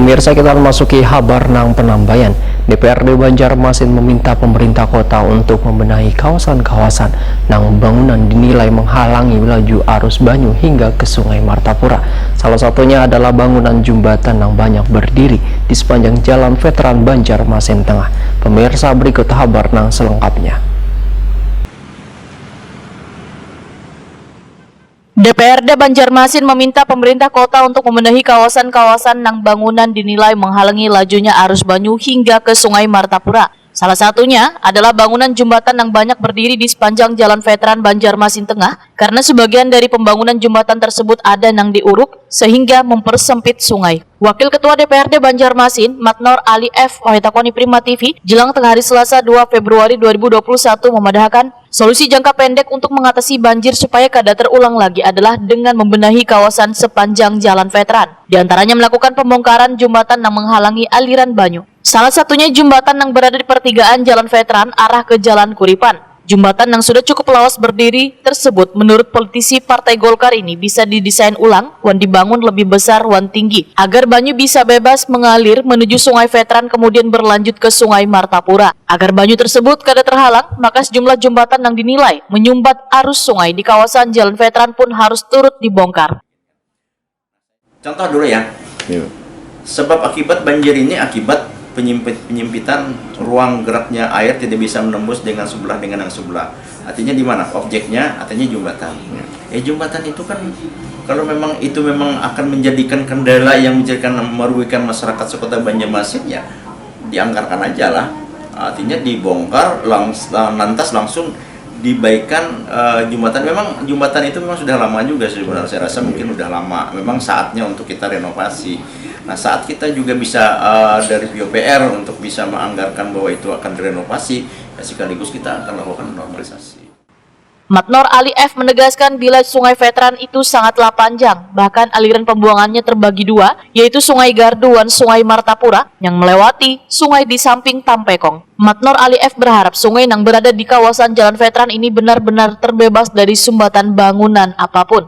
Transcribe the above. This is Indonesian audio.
Pemirsa, kita memasuki kabar nang penambayan. DPRD Banjarmasin meminta pemerintah kota untuk membenahi kawasan-kawasan nang bangunan dinilai menghalangi laju arus banyu hingga ke Sungai Martapura. Salah satunya adalah bangunan jembatan yang banyak berdiri di sepanjang Jalan Veteran Banjarmasin Tengah. Pemirsa, berikut kabar nang selengkapnya. DPRD Banjarmasin meminta pemerintah kota untuk membenahi kawasan-kawasan nang bangunan dinilai menghalangi lajunya arus banyu hingga ke Sungai Martapura. Salah satunya adalah bangunan jembatan yang banyak berdiri di sepanjang Jalan Veteran Banjarmasin Tengah karena sebagian dari pembangunan jembatan tersebut ada yang diuruk sehingga mempersempit sungai. Wakil Ketua DPRD Banjarmasin, Matnor Ali F. Wahitakoni Prima TV, jelang tengah hari Selasa 2 Februari 2021 memadahkan solusi jangka pendek untuk mengatasi banjir supaya kada terulang lagi adalah dengan membenahi kawasan sepanjang Jalan Veteran. Di antaranya melakukan pembongkaran jembatan yang menghalangi aliran banyu. Salah satunya jembatan yang berada di pertigaan Jalan Veteran arah ke Jalan Kuripan. Jembatan yang sudah cukup lawas berdiri tersebut menurut politisi Partai Golkar ini bisa didesain ulang, wan dibangun lebih besar, wan tinggi, agar banyu bisa bebas mengalir menuju Sungai Veteran kemudian berlanjut ke Sungai Martapura. Agar banyu tersebut kada terhalang, maka sejumlah jembatan yang dinilai menyumbat arus sungai di kawasan Jalan Veteran pun harus turut dibongkar. Contoh dulu ya, sebab akibat banjir ini akibat penyempitan ruang geraknya air tidak bisa menembus dengan sebelah dengan yang sebelah. Artinya di mana objeknya? Artinya jembatan. Jembatan itu kan kalau memang itu memang akan menjadikan kendala yang merugikan masyarakat sekota Banjarmasin, ya dianggarkan aja lah. Artinya dibongkar lantas langsung dibaikan jembatan. Memang jembatan itu memang sudah lama juga sebenarnya, saya rasa mungkin sudah lama. Memang saatnya untuk kita renovasi. Nah, saat kita juga bisa dari PUPR untuk bisa menganggarkan bahwa itu akan direnovasi, sekaligus kita akan lakukan normalisasi. Matnor Ali F menegaskan bila Sungai Veteran itu sangatlah panjang, bahkan aliran pembuangannya terbagi dua, yaitu Sungai Gardu dan Sungai Martapura yang melewati sungai di samping Tampekong. Matnor Ali F berharap sungai yang berada di kawasan Jalan Veteran ini benar-benar terbebas dari sumbatan bangunan apapun.